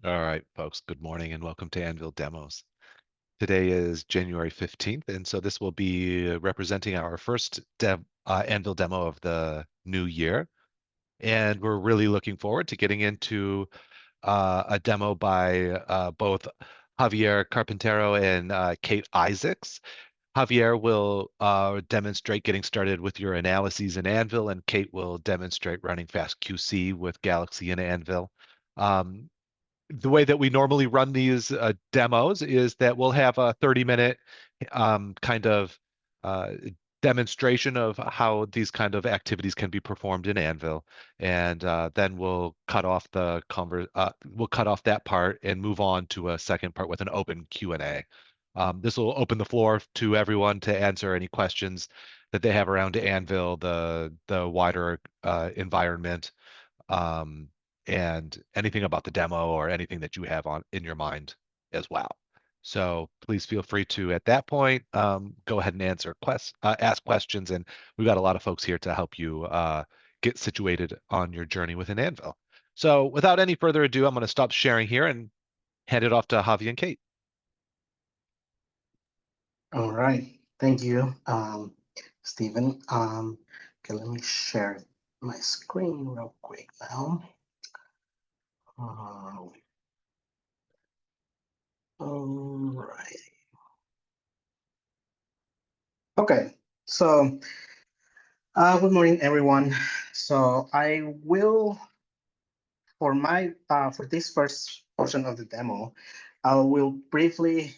All right, folks, good morning and welcome to AnVIL Demos. Today is January 15th, and so this will be representing our first AnVIL demo of the new year. And we're really looking forward to getting into a demo by both Javier Carpinteyro and Kate Isaacs. Javier will demonstrate getting started with your analyses in AnVIL, and Kate will demonstrate running FastQC with Galaxy and AnVIL. The way that we normally run these demos is that we'll have a 30-minute kind of uh, demonstration of how these kind of activities can be performed in AnVIL, and then we'll cut off that part and move on to a second part with an open Q&A. This will open the floor to everyone to answer any questions that they have around AnVIL, the wider environment, um, and anything about the demo or anything that you have on in your mind as well. So please feel free to, at that point, go ahead and ask questions, and we've got a lot of folks here to help you get situated on your journey within AnVIL. So without any further ado, I'm going to stop sharing here and hand it off to Javi and Kate. All right. Thank you, Stephen. Okay, let me share my screen real quick now. Uh, all right. Okay. So, good morning, everyone. So, I will for this first portion of the demo, I will briefly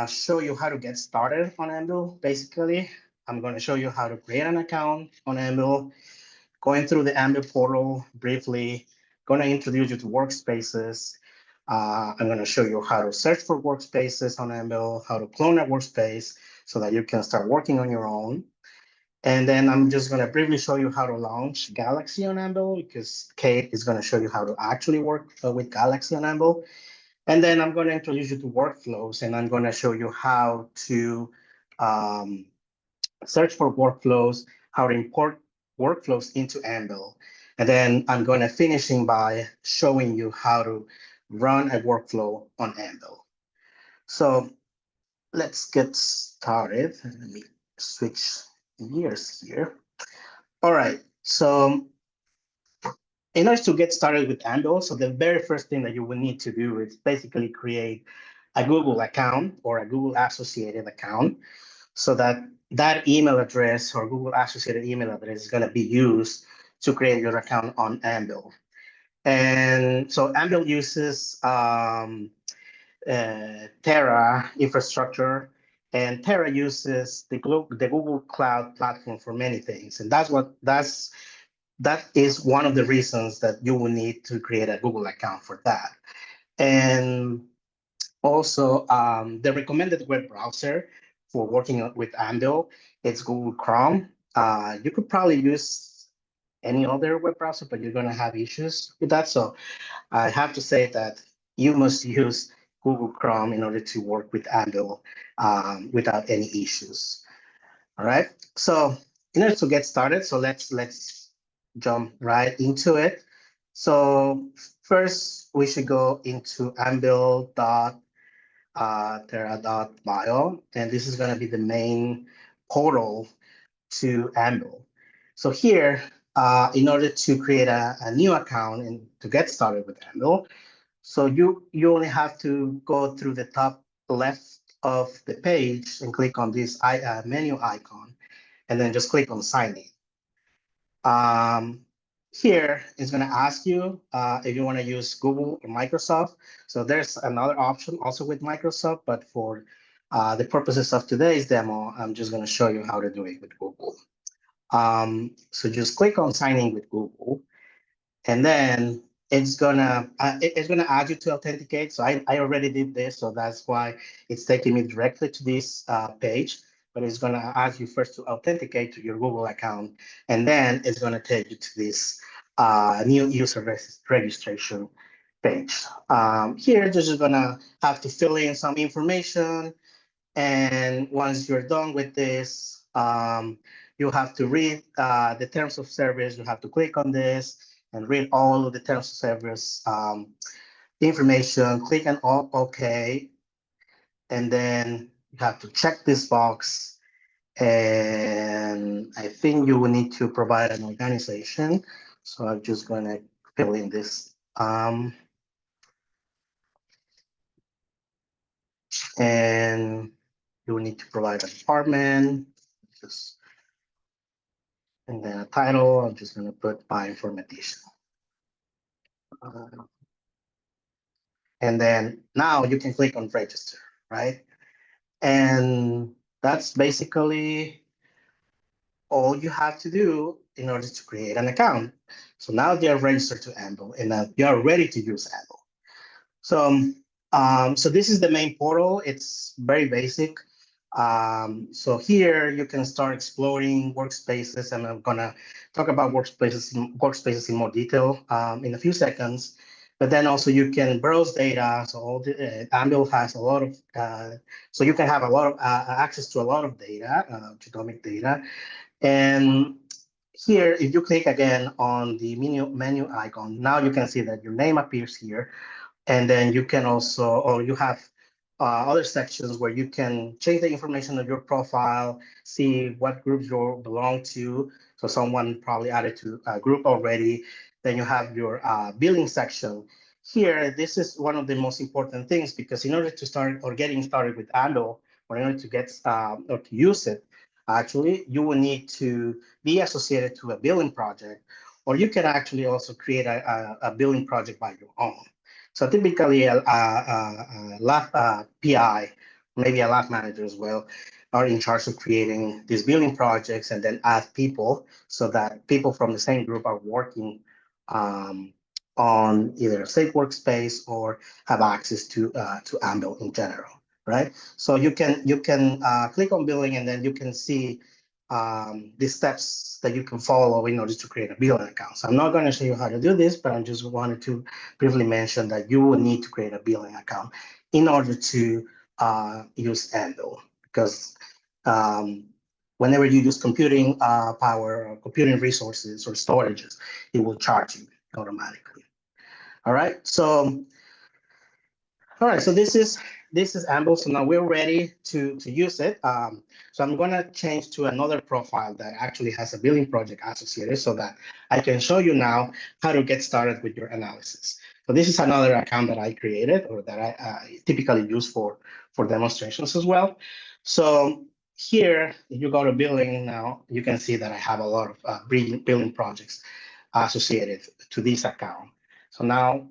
show you how to get started on AnVIL. Basically, I'm going to show you how to create an account on AnVIL, going through the AnVIL portal briefly, going to introduce you to workspaces. I'm going to show you how to search for workspaces on AnVIL, how to clone a workspace so that you can start working on your own. And then I'm just going to briefly show you how to launch Galaxy on AnVIL because Kate is going to show you how to actually work with Galaxy on AnVIL. And then I'm going to introduce you to workflows, and I'm going to show you how to um, search for workflows, how to import workflows into AnVIL. And then I'm going to finishing by showing you how to run a workflow on AnVIL. So let's get started. Let me switch gears here. All right. So in order to get started with AnVIL, so the very first thing that you will need to do is basically create a Google account or a Google associated account so that that email address or Google associated email address is going to be used to create your account on AnVIL. And so AnVIL uses Terra infrastructure, and Terra uses the Google Cloud platform for many things, and that is one of the reasons that you will need to create a Google account for that. And also, the recommended web browser for working with AnVIL is Google Chrome. You could probably use any other web browser, but you're going to have issues with that. So I have to say that you must use Google Chrome in order to work with AnVIL without any issues. All right. So in order to get started, so let's jump right into it. So first, we should go into anvil.terra.bio, and this is going to be the main portal to AnVIL. So here, in order to create a new account and to get started with AnVIL, so you only have to go through the top left of the page and click on this menu icon, and then just click on sign in. Here it's going to ask you if you want to use Google or Microsoft. So there's another option also with Microsoft, but for the purposes of today's demo, I'm just going to show you how to do it with Google. So just click on sign in with Google, and then it's gonna ask you to authenticate. So I already did this, so that's why it's taking me directly to this page. But it's gonna ask you first to authenticate to your Google account, and then it's gonna take you to this new user registration page. Here, you're just gonna have to fill in some information, and once you're done with this, you have to read the terms of service. You have to click on this, and read all of the terms of service information, click on OK, and then you have to check this box. And I think you will need to provide an organization. So I'm just going to fill in this. And you will need to provide a department, just, and then a title. I'm just going to put bioinformatician. And then now you can click on register, right? And that's basically all you have to do in order to create an account. So now you're registered to AnVIL and now you're ready to use AnVIL. So this is the main portal. It's very basic. So here you can start exploring workspaces, and I'm gonna talk about workspaces in more detail in a few seconds. But then also you can browse data. So all the AnVIL has a lot of, so you can have a lot of access to a lot of data, genomic data. And here, if you click again on the menu icon, now you can see that your name appears here. And then you can also, or you have other sections where you can change the information of your profile, see what groups you belong to. So someone probably added to a group already. Then you have your billing section. Here, this is one of the most important things, because in order to start or getting started with AnVIL, or in order to get or to use it, actually, you will need to be associated to a billing project, or you can actually also create a billing project by your own. So typically, a lab PI, maybe a lab manager as well, are in charge of creating these building projects and then add people so that people from the same group are working on either a safe workspace or have access to AnVIL in general, right? So you can click on billing, and then you can see the steps that you can follow in order to create a billing account. So I'm not going to show you how to do this, but I just wanted to briefly mention that you will need to create a billing account in order to use AnVIL, because whenever you use computing power or computing resources or storages, it will charge you automatically. All right, so this is AnVIL. So now we're ready to use it. So I'm gonna change to another profile that actually has a billing project associated, so that I can show you now how to get started with your analysis. So this is another account that I created, or that I typically use for demonstrations as well. So here, if you go to billing now, you can see that I have a lot of billing projects associated to this account. So now,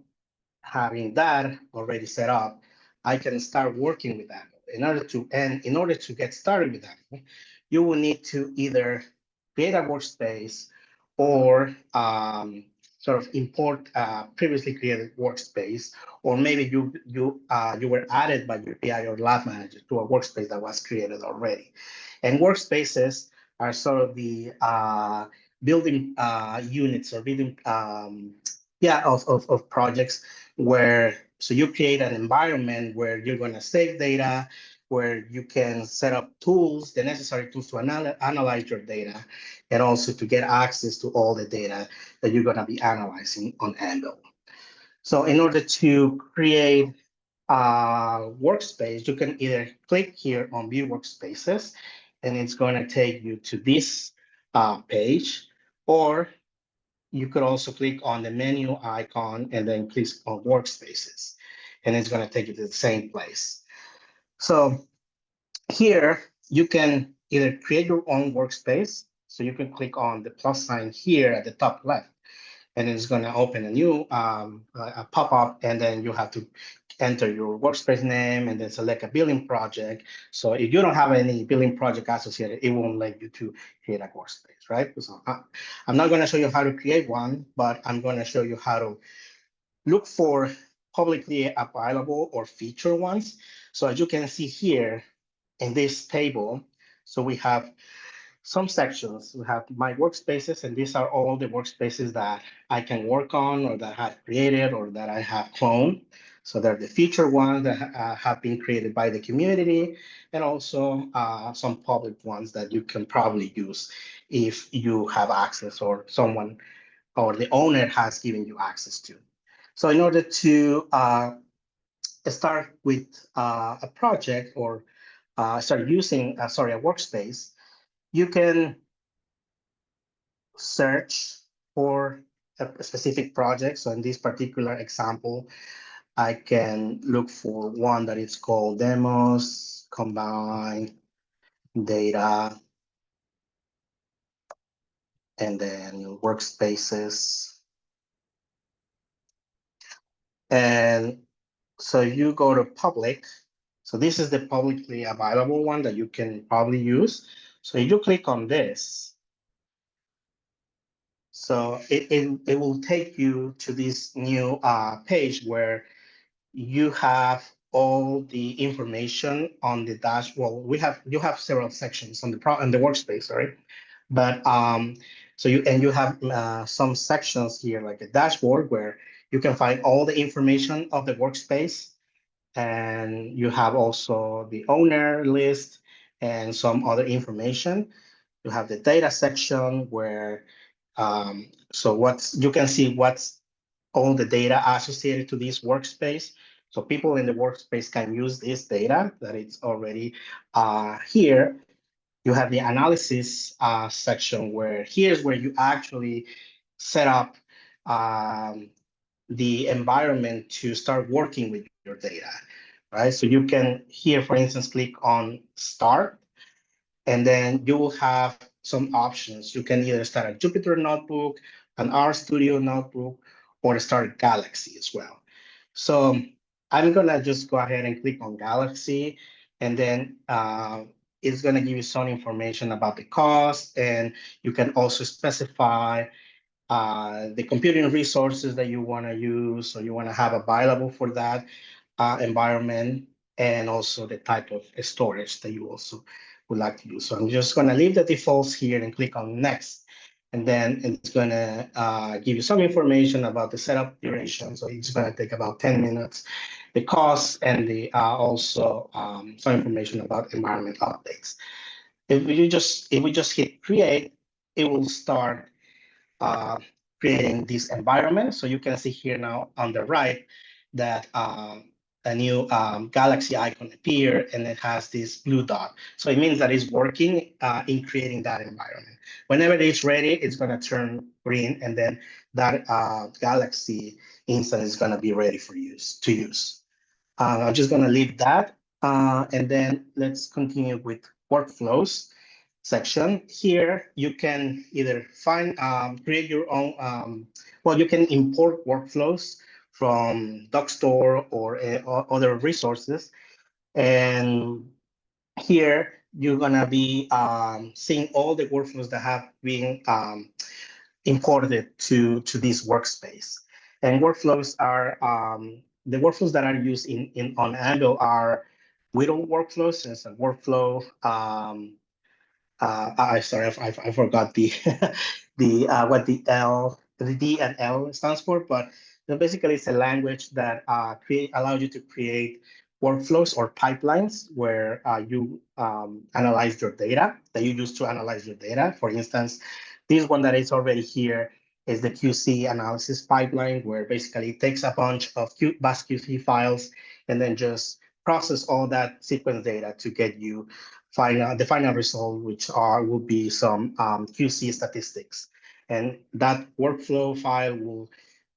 having that already set up, I can start working with that. In order to get started with that, you will need to either create a workspace or sort of import a previously created workspace, or maybe you were added by your PI or lab manager to a workspace that was created already. And workspaces are sort of the building units, or building of projects, where so you create an environment where you're going to save data, where you can set up tools, the necessary tools to analyze your data, and also to get access to all the data that you're going to be analyzing on AnVIL. So in order to create a workspace, you can either click here on View Workspaces, and it's going to take you to this page, or you could also click on the menu icon and then click on Workspaces, and it's going to take you to the same place. So here, you can either create your own workspace. So you can click on the plus sign here at the top left, and it's going to open a new a pop-up, and then you have to enter your workspace name and then select a billing project. So if you don't have any billing project associated, it won't let you to create a workspace, right? So I'm not going to show you how to create one, but I'm going to show you how to look for publicly available or feature ones. So as you can see here in this table, so we have some sections. We have my workspaces, and these are all the workspaces that I can work on, or that I have created, or that I have cloned. So they're the feature ones that have been created by the community, and also some public ones that you can probably use if you have access, or someone or the owner has given you access to. So in order to start with a project or start using, a workspace, you can search for a specific project. So in this particular example, I can look for one that is called Demos, Combine Data, and then Workspaces. And so you go to public. So this is the publicly available one that you can probably use. So if you click on this, so it will take you to this new page where you have all the information on the dash. Well, you have several sections on the workspace, sorry. But so you have some sections here like a dashboard where you can find all the information of the workspace, and you have also the owner list and some other information. You have the data section where so you can see what's all the data associated to this workspace. So people in the workspace can use this data that it's already here. You have the analysis section where here's where you actually set up the environment to start working with your data, right? So you can here, for instance, click on start, and then you will have some options. You can either start a Jupyter notebook, an RStudio notebook, or start Galaxy as well. So I'm gonna just go ahead and click on Galaxy, and then it's gonna give you some information about the cost, and you can also specify the computing resources that you want to use or you want to have available for that environment, and also the type of storage that you also would like to use. So I'm just going to leave the defaults here and click on next. And then it's going to give you some information about the setup duration. So it's going to take about 10 minutes, the cost, and the also some information about environment updates. If we just hit create, it will start uh, creating this environment. So you can see here now on the right that a new galaxy icon appear, and it has this blue dot. So it means that it's working in creating that environment. Whenever it's ready, it's going to turn green, and then that galaxy instance is going to be ready for to use. I'm just going to leave that, and then let's continue with workflows section. Here, you can either create your own, well, you can import workflows from Dockstore or other resources. And here, you're gonna be seeing all the workflows that have been imported to this workspace. And workflows are, the workflows that are used on AnVIL are Whittle workflows. It's a workflow, sorry, I forgot the the what the D and L stands for, but basically it's a language that allows you to create workflows or pipelines where you analyze your data that you use to analyze your data. For instance, this one that is already here is the QC analysis pipeline, where basically it takes a bunch of QC files and then just process all that sequence data to get you the final result, which will be some QC statistics. And that workflow file will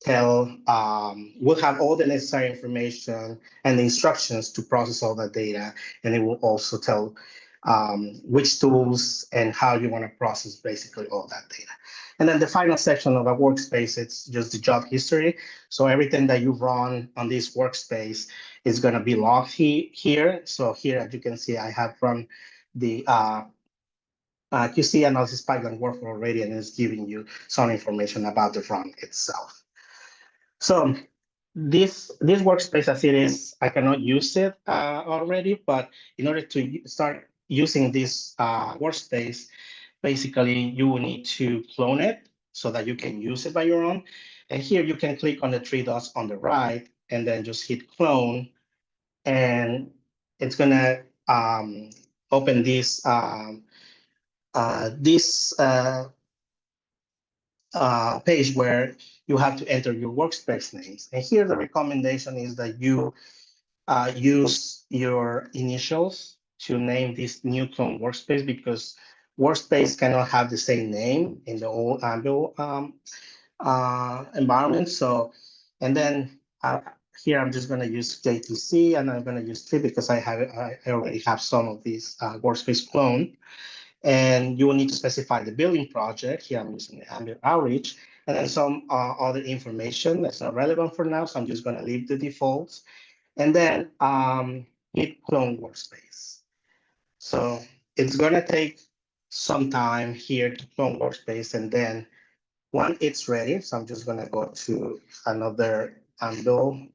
have all the necessary information and the instructions to process all that data. And it will also tell which tools and how you want to process basically all that data. And then the final section of a workspace, it's just the job history. So everything that you run on this workspace is going to be logged here. So here, as you can see, I have run the QC analysis pipeline workflow already, and it's giving you some information about the run itself. So this workspace as it is, I cannot use it already, but in order to start using this workspace, basically you will need to clone it so that you can use it by your own. And here you can click on the three dots on the right and then just hit clone, and it's gonna open this page where you have to enter your workspace names. And here the recommendation is that you use your initials to name this new clone workspace, because workspace cannot have the same name in the old AnVIL environment. So, and then here I'm just going to use JTC, and I'm going to use 3 because I already have some of these workspace clone. And you will need to specify the building project. Here I'm using the AnVIL outreach, and then some other information that's not relevant for now. So I'm just going to leave the defaults, and then hit clone workspace. So it's going to take some time here to clone workspace, and then when it's ready, so I'm just going to go to another AnVIL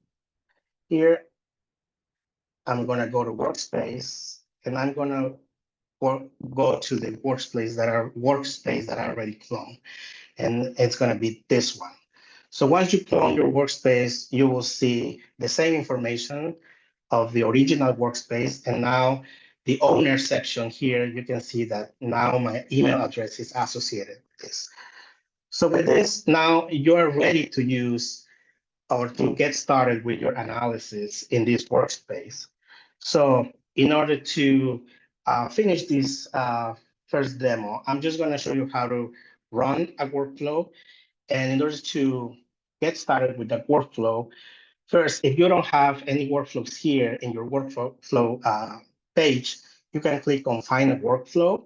here. I'm going to go to workspace, and I'm going to go to the workspace that are already cloned, and it's going to be this one. So once you clone your workspace, you will see the same information of the original workspace, and now the owner section here, you can see that now my email address is associated with this. So with this, now you're ready to use or to get started with your analysis in this workspace. So in order to finish this first demo, I'm just going to show you how to run a workflow. And in order to get started with that workflow, first, if you don't have any workflows here in your workflow page, you can click on Find a Workflow,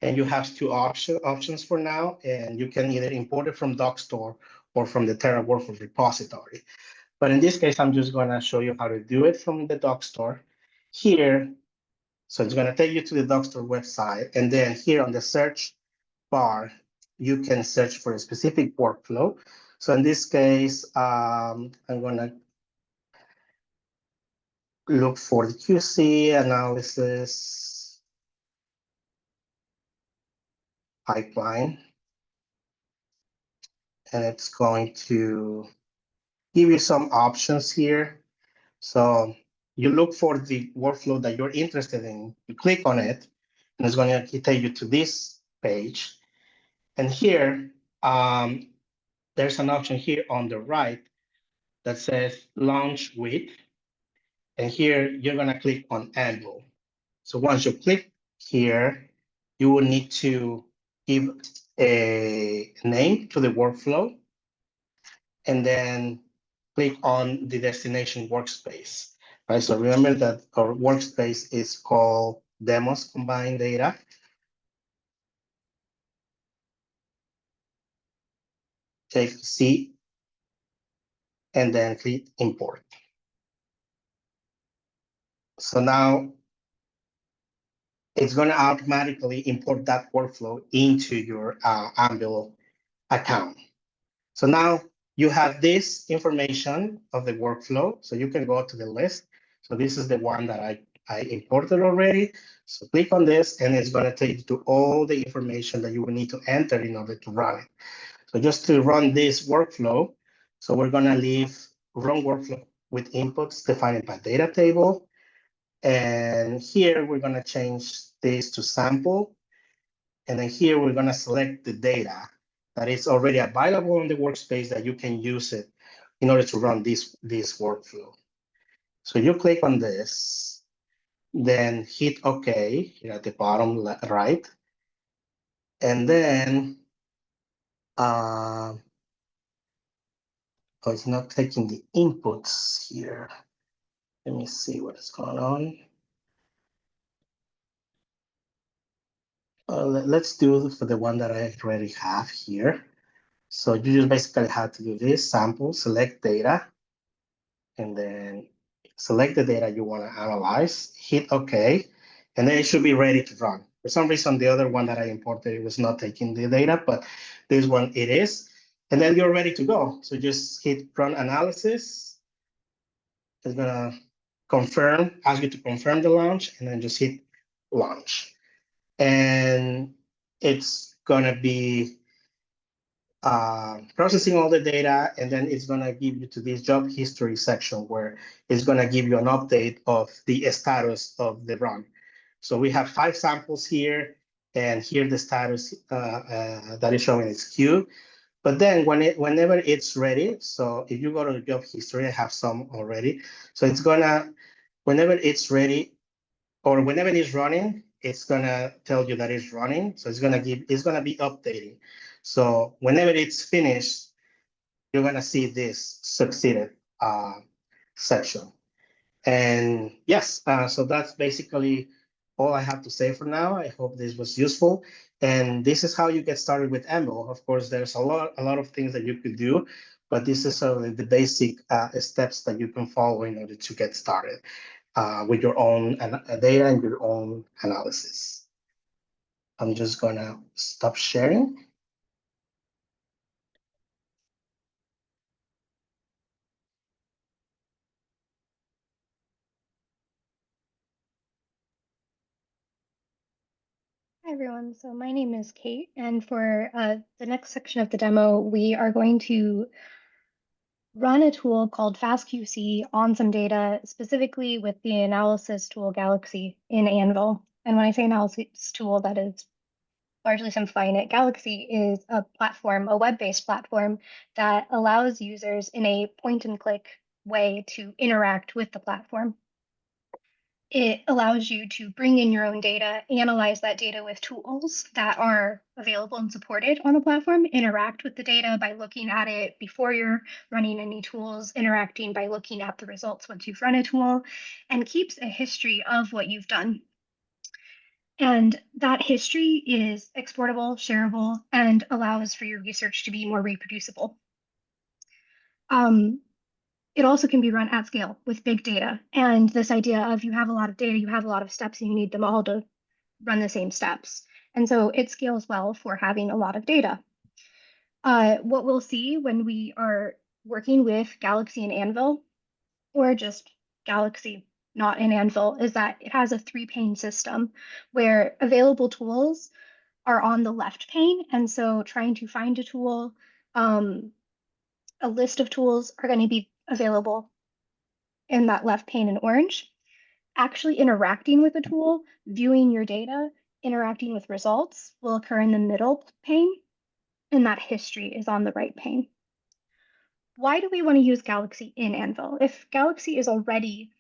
and you have two options for now, and you can either import it from Dockstore or from the Terra Workflow repository. But in this case, I'm just going to show you how to do it from the Dockstore here. So it's going to take you to the Dockstore website, and then here on the search bar, you can search for a specific workflow. So in this case, I'm going to look for the QC analysis pipeline, and it's going to give you some options here. So you look for the workflow that you're interested in, you click on it, and it's going to take you to this page. And here, there's an option here on the right that says Launch With, and here you're going to click on AnVIL. So once you click here, you will need to give a name to the workflow, and then click on the destination workspace. Right, so remember that our workspace is called Demos Combined Data. Take C, and then click Import. So now it's going to automatically import that workflow into your AnVIL account. So now you have this information of the workflow, so you can go to the list. So this is the one that I imported already. So click on this, and it's going to take you to all the information that you will need to enter in order to run it. So just to run this workflow, so we're going to leave run workflow with inputs defined by data table. And here we're going to change this to sample. And then here we're going to select the data that is already available on the workspace that you can use it in order to run this workflow. So you click on this, then hit OK here at the bottom right. And then, oh, it's not taking the inputs here. Let me see what is going on. Let's do for the one that I already have here. So you just basically have to do this, sample, select data, and then select the data you want to analyze, hit OK, and then it should be ready to run. For some reason, the other one that I imported, it was not taking the data, but this one it is. And then you're ready to go. So just hit run analysis. It's gonna ask you to confirm the launch, and then just hit launch. And it's gonna be processing all the data, and then it's going to give you to this job history section where it's going to give you an update of the status of the run. So we have 5 samples here, and here the status that is showing is Q. But then whenever it's ready, so if you go to the job history, I have some already. So it's gonna, whenever it's ready or whenever it's running, it's gonna tell you that it's running. So it's gonna be updating. So whenever it's finished, you're gonna see this succeeded section. And yes, so that's basically all I have to say for now. I hope this was useful. And this is how you get started with AnVIL. Of course, there's a lot of things that you could do, but this is the basic steps that you can follow in order to get started with your own data and your own analysis. I'm just gonna stop sharing. Hi everyone, so my name is Kate, and for the next section of the demo, we are going to run a tool called FastQC on some data, specifically with the analysis tool Galaxy in AnVIL. And when I say analysis tool, that is largely simplifying it. Galaxy is a platform, a web-based platform that allows users in a point-and-click way to interact with the platform. It allows you to bring in your own data, analyze that data with tools that are available and supported on the platform, interact with the data by looking at it before you're running any tools, interacting by looking at the results once you've run a tool, and keeps a history of what you've done. And that history is exportable, shareable, and allows for your research to be more reproducible. It also can be run at scale with big data. And this idea of you have a lot of data, you have a lot of steps, and you need them all to run the same steps. And so it scales well for having a lot of data. What we'll see when we are working with Galaxy and AnVIL, or just Galaxy, not in AnVIL, is that it has a three-pane system where available tools are on the left pane. And so trying to find a tool, a list of tools are going to be available in that left pane in orange. Actually interacting with a tool, viewing your data, interacting with results will occur in the middle pane, and that history is on the right pane. Why do we want to use Galaxy in AnVIL? If Galaxy is already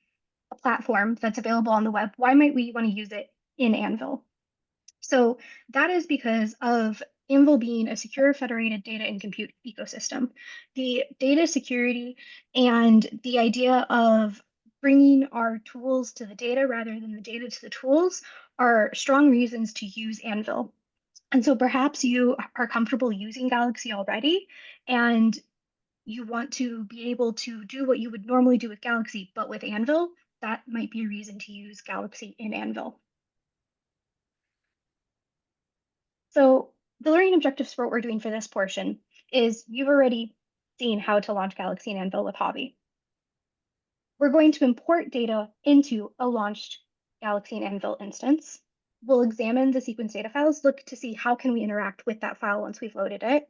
a platform that's available on the web, why might we want to use it in AnVIL? So that is because of AnVIL being a secure federated data and compute ecosystem. The data security and the idea of bringing our tools to the data rather than the data to the tools are strong reasons to use AnVIL. And so perhaps you are comfortable using Galaxy already, and you want to be able to do what you would normally do with Galaxy, but with AnVIL, that might be a reason to use Galaxy in AnVIL. So the learning objectives for what we're doing for this portion is you've already seen how to launch Galaxy and AnVIL with Hobby. We're going to import data into a launched Galaxy and AnVIL instance. We'll examine the sequence data files, look to see how can we interact with that file once we've loaded it.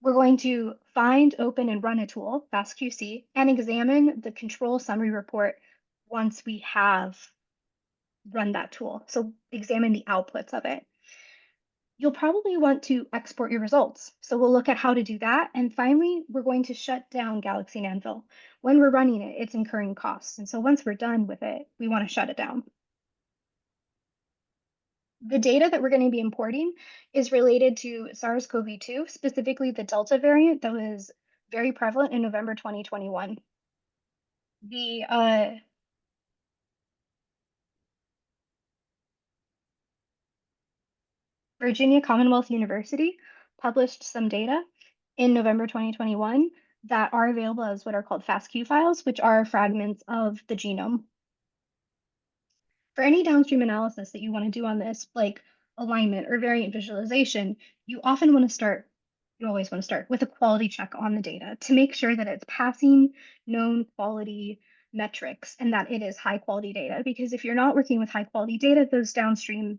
We're going to find, open, and run a tool, FastQC, and examine the control summary report once we have run that tool. So examine the outputs of it. You'll probably want to export your results. So we'll look at how to do that. And finally, we're going to shut down Galaxy and AnVIL. When we're running it, it's incurring costs. And so once we're done with it, we want to shut it down. The data that we're going to be importing is related to SARS-CoV-2, specifically the Delta variant that was very prevalent in November 2021. The Virginia Commonwealth University published some data in November 2021 that are available as what are called FASTQ files, which are fragments of the genome. For any downstream analysis that you want to do on this, like alignment or variant visualization, you always want to start with a quality check on the data to make sure that it's passing known quality metrics and that it is high quality data. Because if you're not working with high quality data, those downstream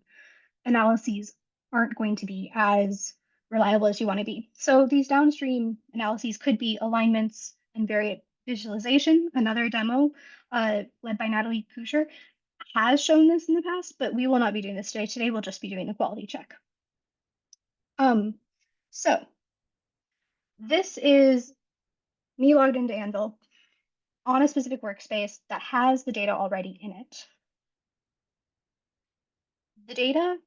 analyses aren't going to be as reliable as you want to be. So these downstream analyses could be alignments and variant visualization. Another demo led by Natalie Kusher has shown this in the past, but we will not be doing this today. Today we'll just be doing the quality check. So This is me logged into AnVIL on a specific workspace that has the data already in it. The data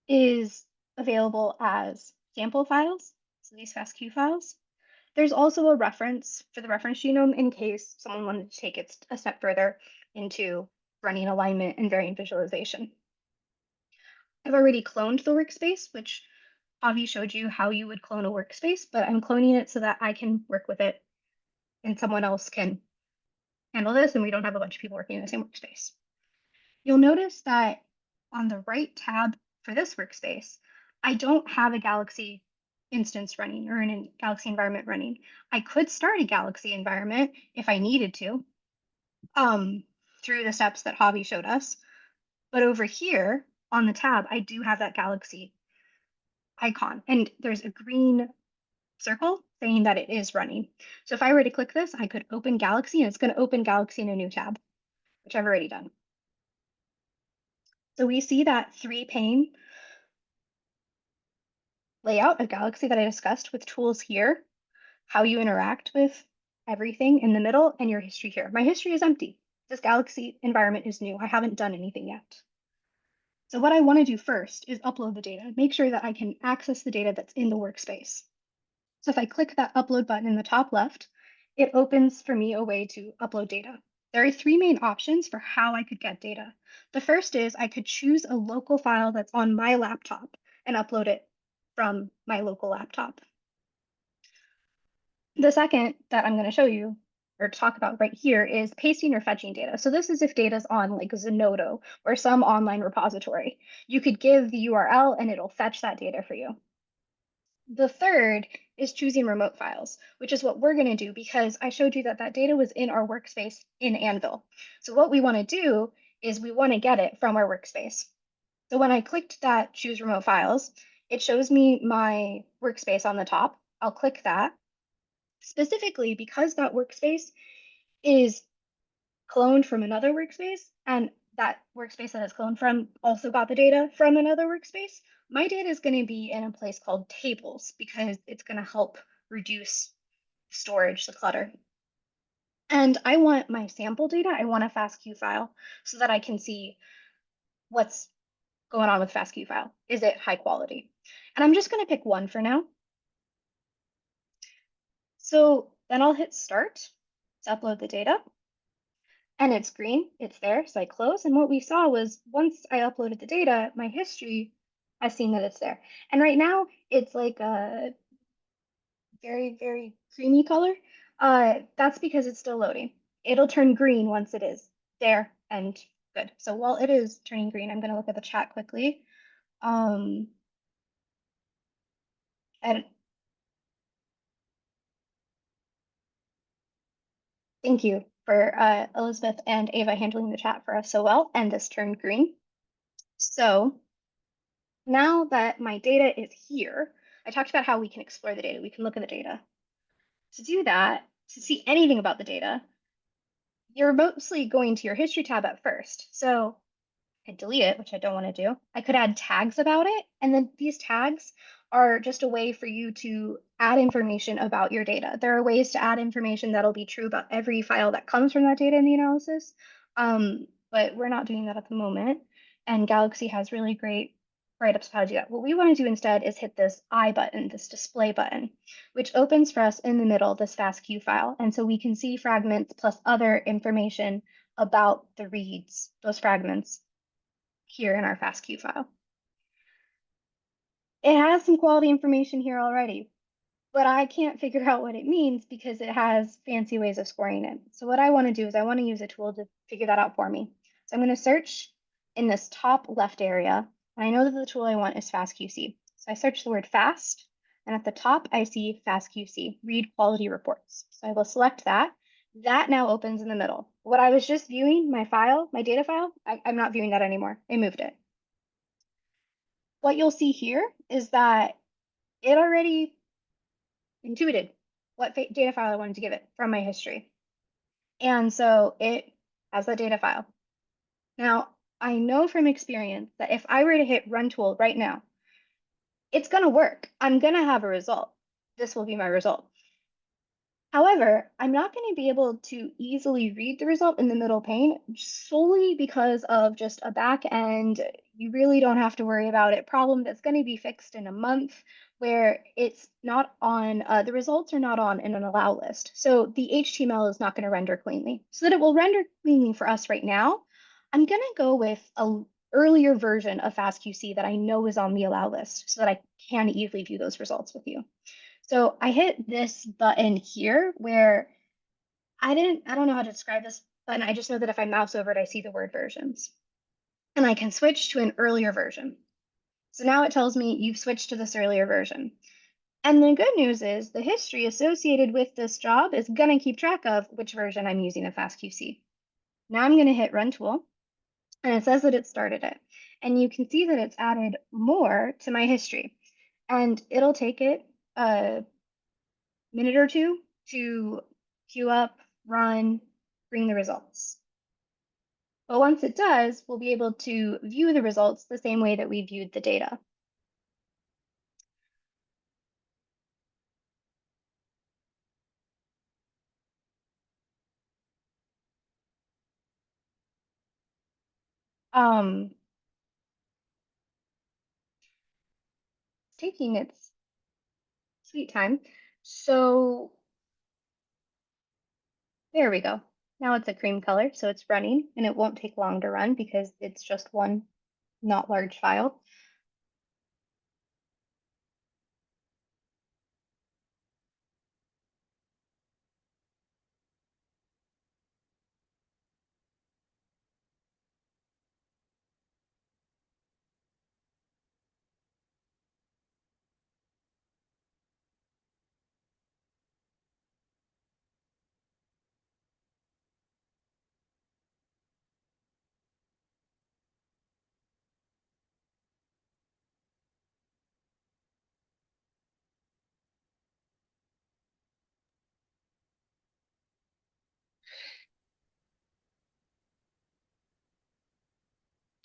is available as sample files, so these FastQ files. There's also a reference for the reference genome in case someone wanted to take it a step further into running alignment and variant visualization. I've already cloned the workspace, which Javi showed you how you would clone a workspace, but I'm cloning it so that I can work with it and someone else can handle this and we don't have a bunch of people working in the same workspace. You'll notice that on the right tab for this workspace, I don't have a Galaxy instance running or a Galaxy environment running. I could start a Galaxy environment if I needed to through the steps that Javi showed us. But over here on the tab, I do have that Galaxy icon and there's a green circle saying that it is running. So if I were to click this, I could open Galaxy and it's going to open Galaxy in a new tab, which I've already done. So we see that 3-pane layout of Galaxy that I discussed with tools here, how you interact with everything in the middle, and your history here. My history is empty. This Galaxy environment is new. I haven't done anything yet. So what I want to do first is upload the data, make sure that I can access the data that's in the workspace. So if I click that upload button in the top left, it opens for me a way to upload data. There are 3 main options for how I could get data. The first is I could choose a local file that's on my laptop and upload it from my local laptop. The second that I'm going to show you or talk about right here is pasting or fetching data. So this is if data's on like Zenodo or some online repository. You could give the URL and it'll fetch that data for you. The third is choosing remote files, which is what we're going to do because I showed you that that data was in our workspace in AnVIL. So what we want to do is we want to get it from our workspace. So when I clicked that choose remote files, it shows me my workspace on the top. I'll click that. Specifically because that workspace is cloned from another workspace and that workspace that it's cloned from also got the data from another workspace, my data is going to be in a place called tables because it's going to help reduce storage, the clutter. And I want my sample data, I want a FastQ file so that I can see what's going on with FastQ file. Is it high quality? And I'm just going to pick one for now. So then I'll hit start to upload the data. And it's green, it's there, so I close. And what we saw was once I uploaded the data, my history has seen that it's there. And right now it's like a very, very creamy color. That's because it's still loading. It'll turn green once it is there and good. So while it is turning green, I'm gonna look at the chat quickly. And thank you for Elizabeth and Ava handling the chat for us so well. And this turned green. So now that my data is here, I talked about how we can explore the data. We can look at the data. To do that, to see anything about the data, you're mostly going to your history tab at first. So I could delete it, which I don't want to do. I could add tags about it. And then these tags are just a way for you to add information about your data. There are ways to add information that'll be true about every file that comes from that data in the analysis. But we're not doing that at the moment. And Galaxy has really great write-ups of how to do that. What we want to do instead is hit this I button, this display button, which opens for us in the middle this FastQ file. And so we can see fragments plus other information about the reads, those fragments here in our FastQ file. It has some quality information here already, but I can't figure out what it means because it has fancy ways of scoring it. So what I want to do is I want to use a tool to figure that out for me. So I'm going to search in this top left area, and I know that the tool I want is FastQC. So I search the word fast, and at the top I see FastQC, read quality reports. So I will select that. That now opens in the middle. What I was just viewing, my file, my data file, I'm not viewing that anymore. I moved it. What you'll see here is that it already intuited what data file I wanted to give it from my history. And so it has that data file. Now, I know from experience that if I were to hit run tool right now, it's going to work. I'm going to have a result. This will be my result. However, I'm not going to be able to easily read the result in the middle pane solely because of just a back end. You really don't have to worry about it problem that's going to be fixed in a month where it's not on, the results are not on in an allow list. So the HTML is not going to render cleanly. So that it will render cleanly for us right now, I'm going to go with a earlier version of FastQC that I know is on the allow list so that I can easily view those results with you. So I hit this button here where I don't know how to describe this button. I just know that if I mouse over it, I see the word versions. And I can switch to an earlier version. So now it tells me you've switched to this earlier version. And the good news is the history associated with this job is going to keep track of which version I'm using of FastQC. Now I'm going to hit Run Tool, and it says that it started it. And you can see that it's added more to my history. And it'll take it a minute or two to queue up, run, bring the results. But once it does, we'll be able to view the results the same way that we viewed the data. It's taking its sweet time. So there we go. Now it's a cream color, so it's running, and it won't take long to run because it's just one not large file.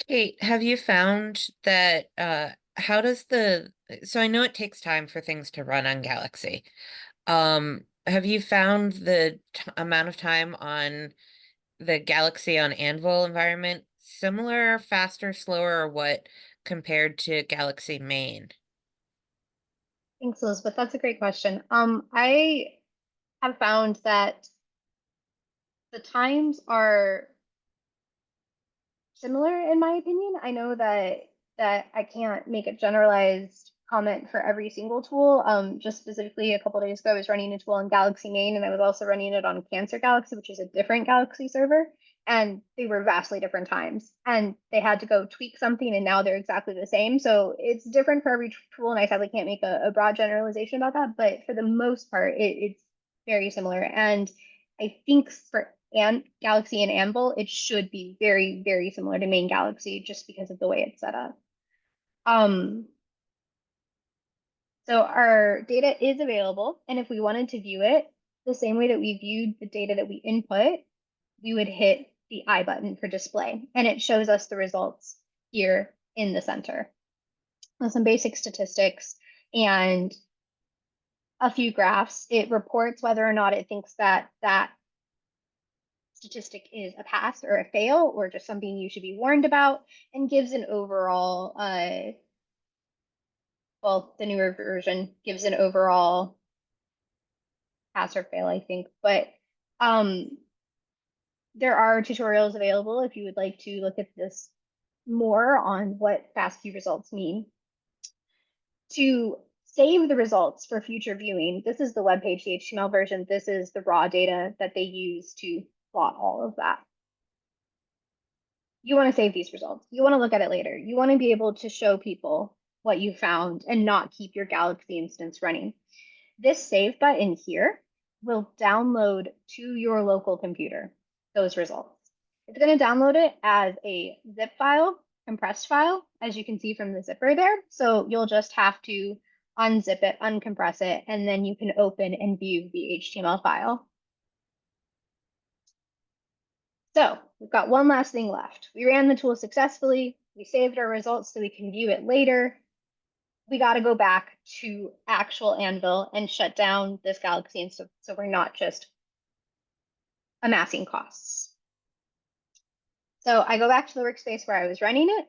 Kate, have you found that how does so I know it takes time for things to run on Galaxy. Have you found the amount of time on the Galaxy on Anvil environment similar, faster, slower, or what compared to Galaxy main? Thanks, Elizabeth. That's a great question. I have found that the times are similar in my opinion. I know that I can't make a generalized comment for every single tool. Just specifically a couple days ago, I was running a tool on Galaxy Main, and I was also running it on Cancer Galaxy, which is a different Galaxy server, and they were vastly different times. And they had to go tweak something, and now they're exactly the same. So it's different for every tool, and I sadly can't make a broad generalization about that. But for the most part, it's very similar. And I think for Galaxy and AnVIL, it should be very, very similar to main Galaxy just because of the way it's set up. So our data is available, and if we wanted to view it the same way that we viewed the data that we input, we would hit the I button for display, and it shows us the results here in the center. With some basic statistics and a few graphs, it reports whether or not it thinks that that statistic is a pass or a fail or just something you should be warned about, and gives an overall, well, the newer version gives an overall pass or fail, I think. But there are tutorials available if you would like to look at this more on what FastQ results mean. To save the results for future viewing, this is the web page, the HTML version. This is the raw data that they use to plot all of that. You want to save these results. You want to look at it later. You want to be able to show people what you found and not keep your Galaxy instance running. This save button here will download to your local computer those results. It's going to download it as a zip file, compressed file, as you can see from the zipper there. So you'll just have to unzip it, uncompress it, and then you can open and view the HTML file. So we've got one last thing left. We ran the tool successfully. We saved our results so we can view it later. we got to go back to actual AnVIL and shut down this galaxy, and so we're not just amassing costs. So I go back to the workspace where I was running it,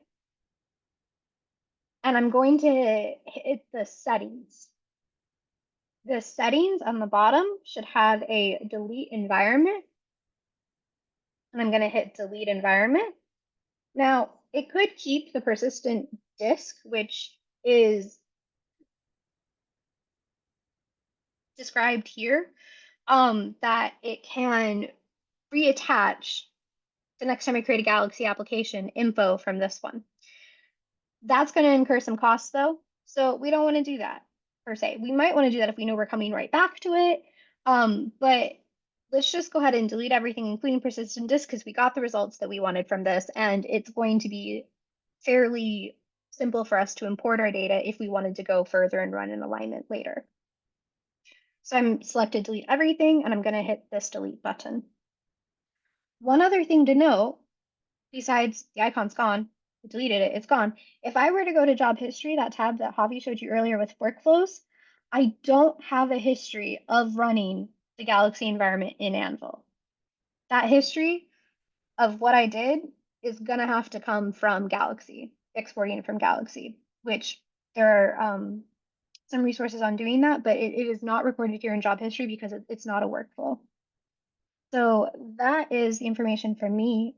and I'm going to hit the settings. The settings on the bottom should have a delete environment, and I'm going to hit delete environment. Now, it could keep the persistent disk, which is described here, that it can reattach the next time I create a Galaxy application info from this one. That's going to incur some costs though, so we don't want to do that per se. We might want to do that if we know we're coming right back to it, but let's just go ahead and delete everything, including persistent disk, because we got the results that we wanted from this, and it's going to be fairly simple for us to import our data if we wanted to go further and run an alignment later. So I'm selected delete everything, and I'm going to hit this delete button. One other thing to note, besides the icon's gone, I deleted it, it's gone. If I were to go to job history, that tab that Javi showed you earlier with workflows, I don't have a history of running the Galaxy environment in AnVIL. That history of what I did is going to have to come from Galaxy, exporting it from Galaxy, which there are some resources on doing that, but it is not recorded here in job history because it's not a workflow. So that is the information from me.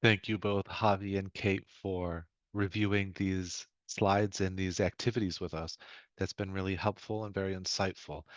Thank you both, Javi and Kate, for reviewing these slides and these activities with us. That's been really helpful and very insightful.